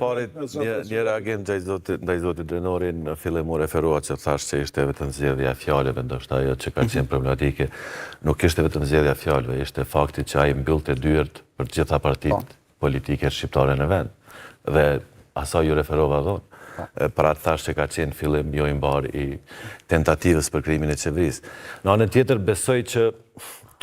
Parit, një reagim ndaj zotit Drenori në fillim u referua që thash që ishte vetëm zgjedhja fjalëve, ndoshta ajo që ka qenë problematike nuk ishte vetëm zgjedhja fjalëve, ishte fakti që ai mbyllte dyert për të gjitha partitë politike shqiptare në vend. Dhe asaj ju referova dhonë. Pra të thash që ka qenë fillim jo i mbar i tentativës për krimin e qeverisë. Në anën tjetër besoj që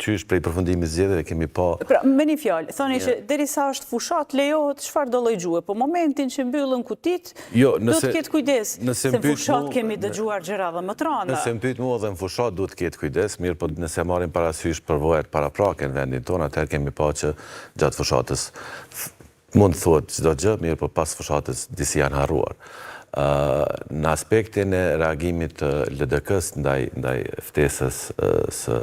qysh prej përfundimit zgjedhjeve kemi pa... Pra, me një fjalë, thoni që derisa është fushat, lejohet çfarë do lloj gjuhë, po momentin që mbyllën kutit, do të ketë kujdes, se në fushat kemi dëgjuar gjëra dhe më trana. Nëse më pyet mua dhe në fushat duhet të ketë kujdes, mirë, po nëse marrim parasysh përvojat paraprake në vendin tonë, atëherë kemi pa që gjatë fushatës mund të thuhet çdo gjë, mirë, po pas fushatës disi janë harruar. Në aspektin e reagimit të LDK-s ndaj ftesës së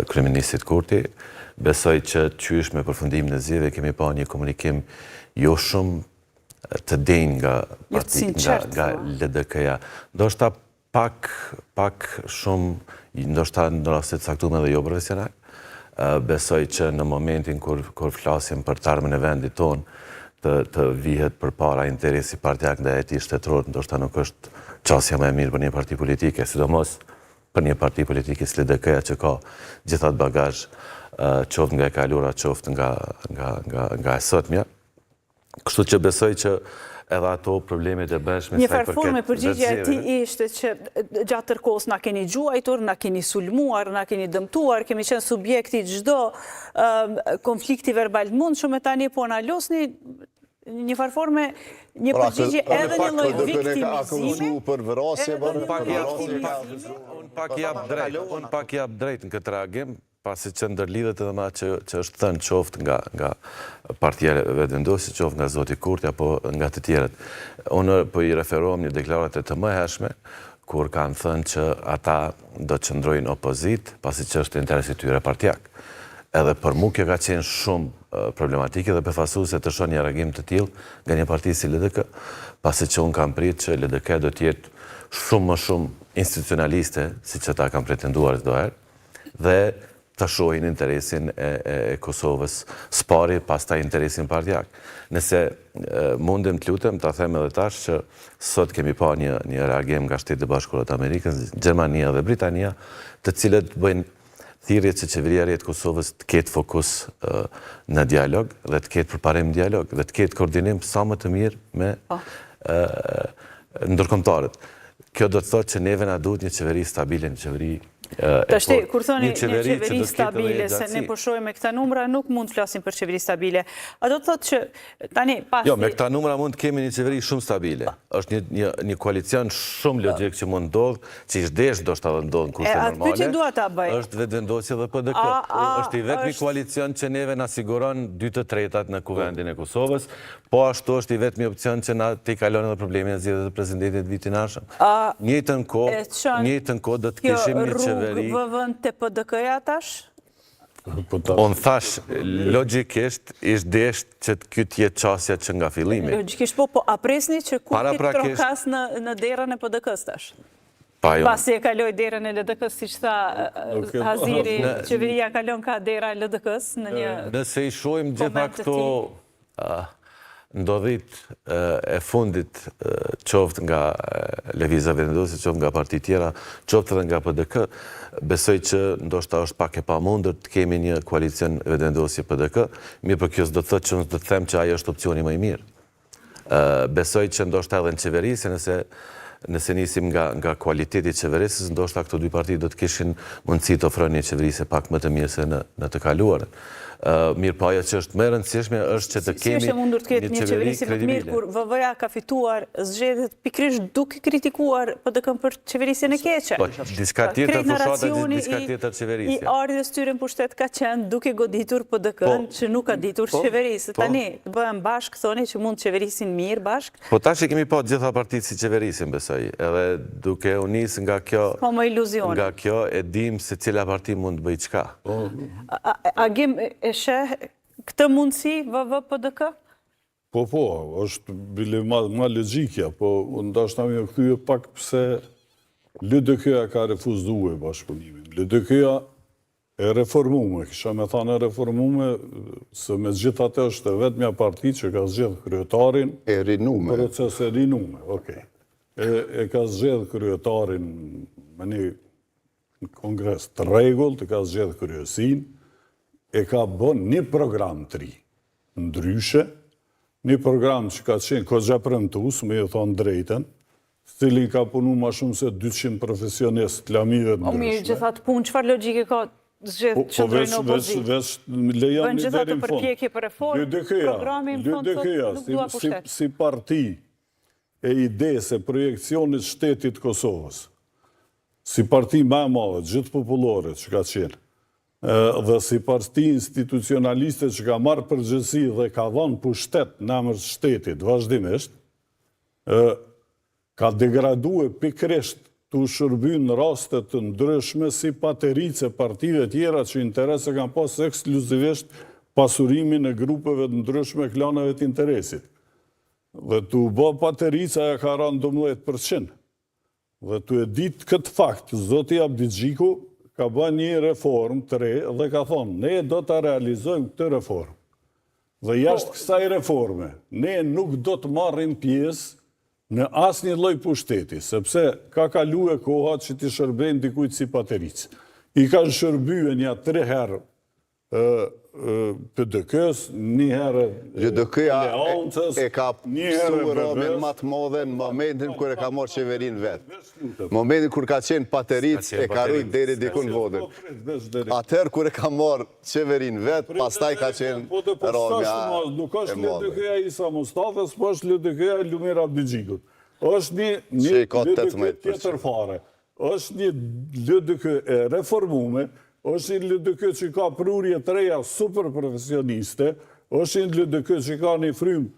kryeministit Kurti, besoj që qysh me përfundimin e zgjedhjeve kemi pa një komunikim jo shumë të denjë nga LDK-ja. Ndoshta pak shumë, ndoshta në raste të caktuara edhe jo profesional. Besoj që në momentin kur flasim për të ardhmen e vendit tonë, të vihet përpara interesi partijak ndaj atij shtetëror, ndoshta nuk është çështja më e mirë për një parti politike, sidomos për një parti politike si LDK-ja që ka gjithat bagazh, qoftë nga e kalura, qoftë nga e sotmja. Kështu që besoj që edhe ato problemet e bëshme... Një farforme përgjigje e ti ishte që gjatë tërkohës na keni gjuajtur, na keni sulmuar, na keni dëmtuar, kemi qenë subjekti çdo konflikti verbal mund shumë e tani po na losni një farforme, një përgjigje edhe një lloj viktimizimi. Unë pak jap drejt në këtë reagim, pasi që ndërlidhet edhe me atë që është thënë qoftë nga partia vetëvendosje, qoftë nga zoti Kurti apo nga të tjerët. Unë po i referohem një deklarate të mëhershme, kur kanë thënë që ata do të qëndrojnë opozit, pasi që është interesi tyre partijak. Edhe për mu kjo ka qenë shumë problematike dhe befasuese të shoh një reagim të tillë nga një parti si LDK, pasi që unë kam pritë që LDK do të jetë shumë më shumë institucionaliste, siç ata kanë pretenduar çdo herë, dhe të shohin interesin e Kosovës spari, pastaj interesin partijak. Nëse mundem të lutem, ta them edhe tash që sot kemi pa një reagim nga Shtetet e Bashkuara të Amerikës, Gjermania dhe Britania, të cilët bëjnë thirrje që qeveria e re e Kosovës të ketë fokus në dialog dhe të ketë përparim dialog dhe të ketë koordinim sa më të mirë me ndërkombëtarët. Kjo do të thotë që neve na duhet një qeveri stabile, një qeveri Tashti, kur thoni një qeveri stabile, se ne po shohim me këta numra, nuk mund të flasim për qeveri stabile. A do të thotë që tani pasi... Jo, me këta numra mund të kemi një qeveri shumë stabile. Është një koalicion shumë logjik që mund ndodh, që i shdesh do shta dhe ndodh në kurse normale. Atë pyetje dua ta bëj. Është vetëvendosje dhe PDK. Është i vetmi koalicion që neve na siguron 2/3 në kuvendin e Kosovës, po ashtu është i vetmi opcion që na t'i kalon edhe problemin e zgjedhjeve të presidentit vitin ardhshëm. Njëjtën kohë do të kishim një qeveri. Vëvën të PDK-ja tash? Unë thash, logikisht, ishtë desht që kjo t'jetë qasja që nga fillimi. Logikisht po a presni që Kurti trokas në derën e PDK-s tash? Pasi e kaloj derën e LDK-s, si që tha Haziri, qeveria kalon ka dera e LDK-s në një... Nëse i shojmë gjitha këto ndodhit e fundit qoftë nga Lëvizja Vetëvendosje, qoftë nga parti tjera, qoftë edhe nga PDK, besoj që ndoshta është pak e pamundur të kemi një koalicion Vetëvendosje PDK, mirë për kjo s'do të thotë që unë do të them që ai është opcioni më i mirë. Besoj që ndoshta edhe në qeverisje, nëse nisim nga kualiteti i qeverisjes, ndoshta këto dy parti do të kishin mundësi të ofrojnë një qeverisje pak më të mirë se në të kaluarën. Mirë po ajo që është më e rëndësishme është që të kemi si është mundur të ketë një qeverisi më të mirë kur VV-ja ka fituar zgjedhjet pikërisht duke kritikuar PDK-n për qeverisjen e keqe. Po, diçka tjetër fushata, diçka tjetër qeverisja. I ardhjes tyre në pushtet ka qenë duke goditur PDK-n që nuk ka ditur qeverisë. Tani bëhen bashkë, thoni që mund qeverisin mirë bashkë. Po tash i kemi pa gjitha partitë si qeverisin, besoj. Edhe duke u nis nga kjo, nga kjo e dim se cila parti mund të bëjë çka. Agim e sheh këtë mundësi VV-PDK? Po, është bile ma logjikja, po ndashta më kthye pak pse LDK-ja ka refuzuar bashkëpunimin. LDK-ja e reformume, kisha me thane reformume, se me gjitha të është vetëmja parti që ka zgjedh kryetarin... E rinume. Proces e rinume, okej. E ka zgjedh kryetarin me një kongres të rregullt, e ka zgjedh kryesin, e ka bën një program të ri, ndryshe, një program që ka qenë kogja premtues, me ju thonë drejten, cilin ka punu ma shumë se 200 profesionistë të lamive të ndryshme. Mirë, gjithat punë, qëfar logjike ka zgjedh qëndrojnë opozit? Lejon një gjithat deri të në përpjekje për reformë, programi në fond nuk dua pushtet. Si parti e idesë e projekcionit shtetit Kosovës, si parti më e madhe, gjithë popullore që ka qenë, dhe si parti institucionaliste që ka marrë përgjegjësi dhe ka dhënë pushtet në emër të shtetit vazhdimisht, ka degraduar pikërisht të shërby në rastet të ndryshme si paterice partive tjera që interese kanë pas ekskluzivisht pasurimin e grupeve të ndryshme klaneve të interesit. Dhe të bë paterica e ka rënë 12%. Dhe të e ditë këtë fakt, zoti Abdi Xhiku ka bën një reformë të re dhe ka thonë, ne do të realizojmë këtë reformë. Dhe jashtë kësaj reforme, ne nuk do të marrim pjesë në asnjë lloj pushteti, sepse ka kaluar koha që t'i shërbejnë dikujt si pateric. I kanë shërbyer një 3 herë PDK-s, një herë LDK-ja e ka pësuar rëmën më të madhe në momentin kër e ka marrë qeverin vetë. Momentin kër ka qenë pateric e ka rujt deri dikun vodën. Atëherë kër e ka marrë qeverin vetë, pastaj ka qenë rëmëja nuk është LDK-ja Isa Mustafës, po është LDK-ja Lumir Abdi Xhikut. është një LDK tjetër fare. është një LDK e reformume, është një LDK që ka prurje të reja super profesioniste, është një LDK që ka një frymë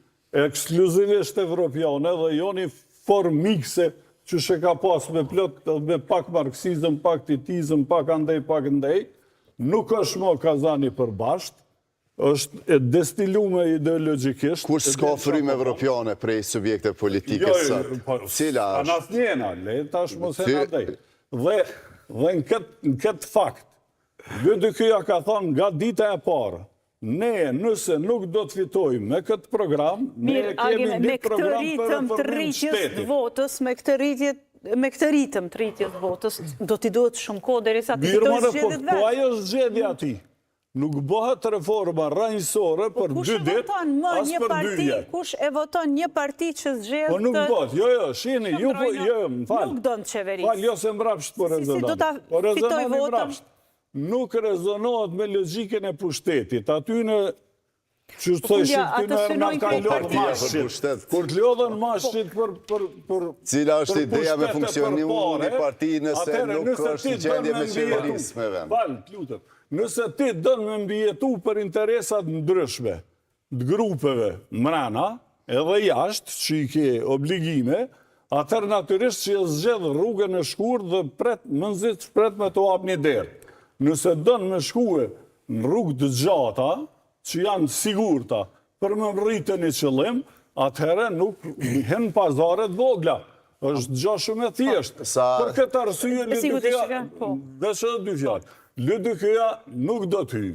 ekskluzivisht evropiane dhe jo një formë mikse që shë ka pas me plot, me pak marksizm, pak titizm, pak andej, nuk është mo kazani përbasht, është e destilume ideologikisht. Kur s'ka frymë evropiane prej subjekte politike sëtë? Cila është? Anas njena, le tash mos e nadej. Dhe në këtë fakt, LDK-ja ka thonë nga dita e parë, ne nëse nuk do të fitojmë me këtë program, ne kemi një program për reformim shtetit. Me këtë ritëm të rritjes votës, do t'i duhet shumë kohë derisa të fitojë zgjedhjet vetë. Po ajo zgjedhja ti. Nuk bëhet reforma rrajnësore për 2 ditë, as për 2 jetë. Kush e voton një parti që zgjedh të... Po nuk bëhet, shini, më falë. Nuk do në qeverisë. Falë, jo se mbrapsht po rezonon. Si do t'a fitoj votën? Nuk rezonohet me logjikën e pushtetit. Aty në që të thëshit ty në nga ka lodhë mashqit. Kur të lodhën mashqit për... Cila është ideja me funksionimu një parti nëse nuk është gjendje me qeverisë me vend? Falë, të lutëm. Nëse ti dënë me mbijetu për interesat ndryshme, të grupeve mrena, edhe jashtë që i ke obligime, atër naturisht që e zgjedh rrugën e shkurë dhe mënzit shpret me të hap një derë. Nëse dënë me shkue në rrugë të gjata, që janë sigurta për më rritën i qëllim, atëherë nuk hen pazaret vogla. është gjo shumë e thjeshtë. Për këtë arsye, LDK-ja, dhe që 2 fjallë, LDK-ja nuk do t'hy.